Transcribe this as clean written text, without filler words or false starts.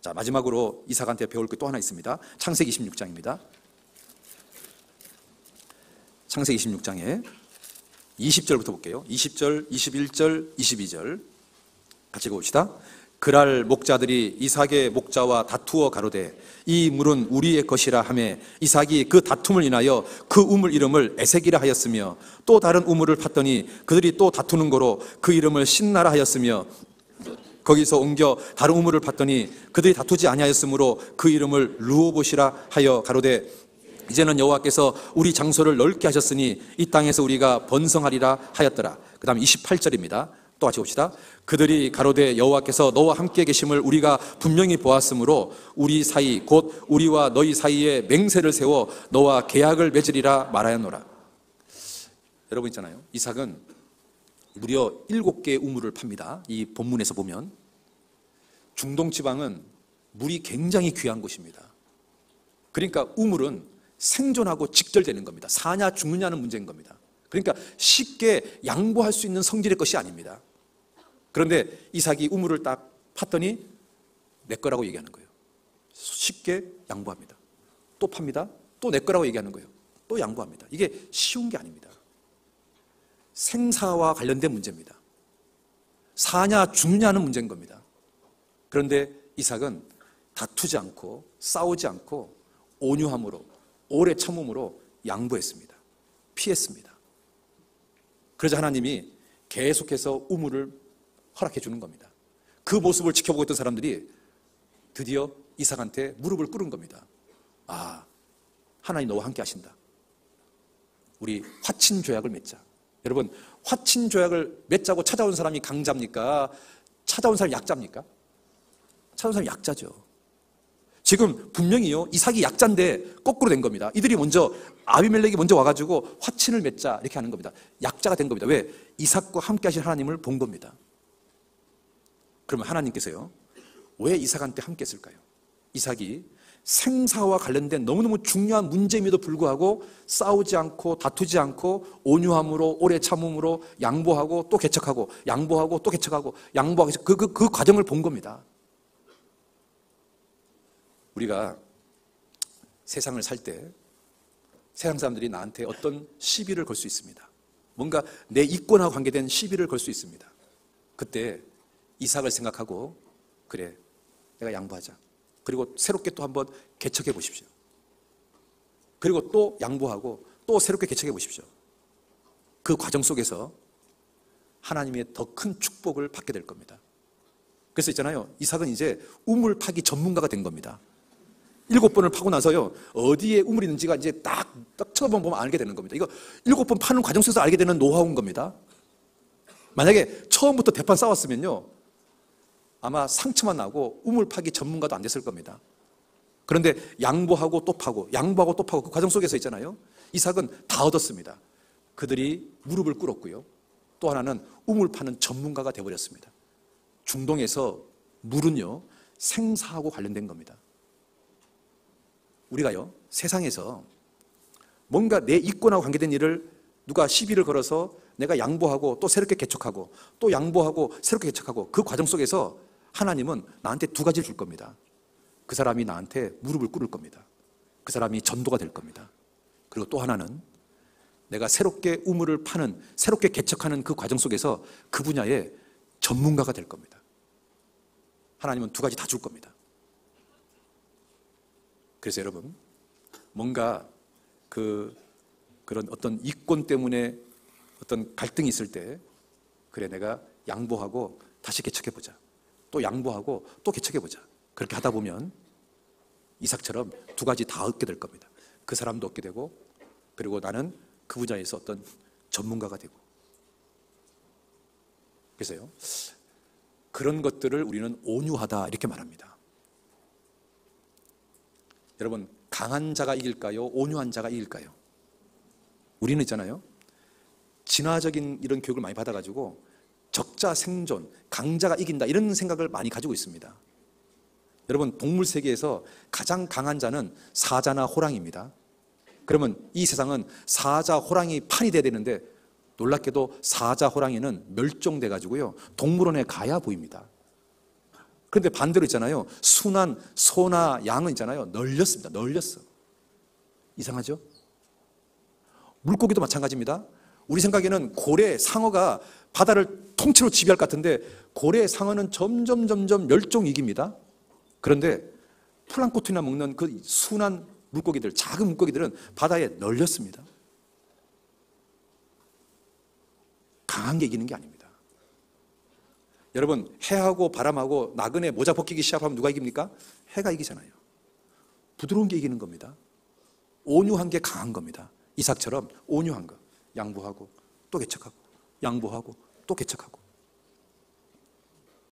자, 마지막으로 이삭한테 배울 게 또 하나 있습니다. 창세기 26장입니다. 창세기 26장에 20절부터 볼게요. 20절, 21절, 22절 같이 읽어봅시다. 그랄 목자들이 이삭의 목자와 다투어 가로되 이 물은 우리의 것이라 하매 이삭이 그 다툼을 인하여 그 우물 이름을 에색이라 하였으며 또 다른 우물을 팠더니 그들이 또 다투는 거로 그 이름을 신나라 하였으며 거기서 옮겨 다른 우물을 팠더니 그들이 다투지 아니하였으므로 그 이름을 르호봇이라 하여 가로되 이제는 여호와께서 우리 장소를 넓게 하셨으니 이 땅에서 우리가 번성하리라 하였더라. 그 다음 28절입니다. 또 같이 봅시다. 그들이 가로되 여호와께서 너와 함께 계심을 우리가 분명히 보았으므로 우리 사이 곧 우리와 너희 사이에 맹세를 세워 너와 계약을 맺으리라 말하였노라. 여러분 있잖아요, 이삭은 무려 7개의 우물을 팝니다. 이 본문에서 보면 중동 지방은 물이 굉장히 귀한 곳입니다. 그러니까 우물은 생존하고 직결되는 겁니다. 사냐 죽느냐는 문제인 겁니다. 그러니까 쉽게 양보할 수 있는 성질의 것이 아닙니다. 그런데 이삭이 우물을 딱 팠더니 내 거라고 얘기하는 거예요. 쉽게 양보합니다. 또 팝니다. 또 내 거라고 얘기하는 거예요. 또 양보합니다. 이게 쉬운 게 아닙니다. 생사와 관련된 문제입니다. 사냐 죽느냐는 문제인 겁니다. 그런데 이삭은 다투지 않고 싸우지 않고 온유함으로 오래 참음으로 양보했습니다. 피했습니다. 그러자 하나님이 계속해서 우물을 허락해 주는 겁니다. 그 모습을 지켜보고 있던 사람들이 드디어 이삭한테 무릎을 꿇은 겁니다. 아, 하나님 너와 함께 하신다. 우리 화친 조약을 맺자. 여러분, 화친 조약을 맺자고 찾아온 사람이 강자입니까? 찾아온 사람이 약자입니까? 찾아온 사람이 약자죠. 지금 분명히요, 이삭이 약자인데 거꾸로 된 겁니다. 이들이 먼저, 아비멜렉이 먼저 와가지고 화친을 맺자 이렇게 하는 겁니다. 약자가 된 겁니다. 왜? 이삭과 함께 하신 하나님을 본 겁니다. 그러면 하나님께서요, 왜 이삭한테 함께 했을까요? 이삭이 생사와 관련된 너무너무 중요한 문제임에도 불구하고 싸우지 않고 다투지 않고 온유함으로 오래 참음으로 양보하고 또 개척하고 양보하고 또 개척하고 양보하고 그 과정을 본 겁니다. 우리가 세상을 살 때 세상 사람들이 나한테 어떤 시비를 걸 수 있습니다. 뭔가 내 이권하고 관계된 시비를 걸 수 있습니다. 그때 이삭을 생각하고 그래, 내가 양보하자. 그리고 새롭게 또 한번 개척해 보십시오. 그리고 또 양보하고 또 새롭게 개척해 보십시오. 그 과정 속에서 하나님의 더 큰 축복을 받게 될 겁니다. 그래서 있잖아요, 이삭은 이제 우물 파기 전문가가 된 겁니다. 7번을 파고 나서요, 어디에 우물이 있는지가 이제 딱 처음 보면 알게 되는 겁니다. 이거 7번 파는 과정 속에서 알게 되는 노하우인 겁니다. 만약에 처음부터 대판 싸웠으면요, 아마 상처만 나고 우물 파기 전문가도 안 됐을 겁니다. 그런데 양보하고 또 파고 양보하고 또 파고 그 과정 속에서 있잖아요, 이삭은 다 얻었습니다. 그들이 무릎을 꿇었고요, 또 하나는 우물 파는 전문가가 되어버렸습니다. 중동에서 물은요, 생사하고 관련된 겁니다. 우리가요, 세상에서 뭔가 내 이권하고 관계된 일을 누가 시비를 걸어서 내가 양보하고 또 새롭게 개척하고 또 양보하고 새롭게 개척하고 그 과정 속에서 하나님은 나한테 두 가지를 줄 겁니다. 그 사람이 나한테 무릎을 꿇을 겁니다. 그 사람이 전도가 될 겁니다. 그리고 또 하나는 내가 새롭게 우물을 파는, 새롭게 개척하는 그 과정 속에서 그 분야의 전문가가 될 겁니다. 하나님은 두 가지 다 줄 겁니다. 그래서 여러분, 뭔가 그런 어떤 이권 때문에 어떤 갈등이 있을 때, 그래, 내가 양보하고 다시 개척해보자. 또 양보하고 또 개척해보자. 그렇게 하다 보면 이삭처럼 두 가지 다 얻게 될 겁니다. 그 사람도 얻게 되고, 그리고 나는 그 분야에서 어떤 전문가가 되고. 그래서요, 그런 것들을 우리는 온유하다 이렇게 말합니다. 여러분, 강한 자가 이길까요? 온유한 자가 이길까요? 우리는 있잖아요, 진화적인 이런 교육을 많이 받아가지고 적자 생존, 강자가 이긴다 이런 생각을 많이 가지고 있습니다. 여러분, 동물 세계에서 가장 강한 자는 사자나 호랑이입니다. 그러면 이 세상은 사자, 호랑이 판이 돼야 되는데 놀랍게도 사자, 호랑이는 멸종돼 가지고요, 동물원에 가야 보입니다. 그런데 반대로 있잖아요. 순한 소나 양은 있잖아요. 널렸습니다. 널렸어. 이상하죠? 물고기도 마찬가지입니다. 우리 생각에는 고래, 상어가 바다를 통째로 지배할 것 같은데 고래, 상어는 점점 멸종 위기입니다. 그런데 플랑크톤이나 먹는 그 순한 물고기들, 작은 물고기들은 바다에 널렸습니다. 강한 게 이기는 게 아닙니다. 여러분, 해하고 바람하고 나그네 모자 벗기기 시합하면 누가 이깁니까? 해가 이기잖아요. 부드러운 게 이기는 겁니다. 온유한 게 강한 겁니다. 이삭처럼 온유한 거. 양보하고 또 개척하고, 양보하고 또 개척하고.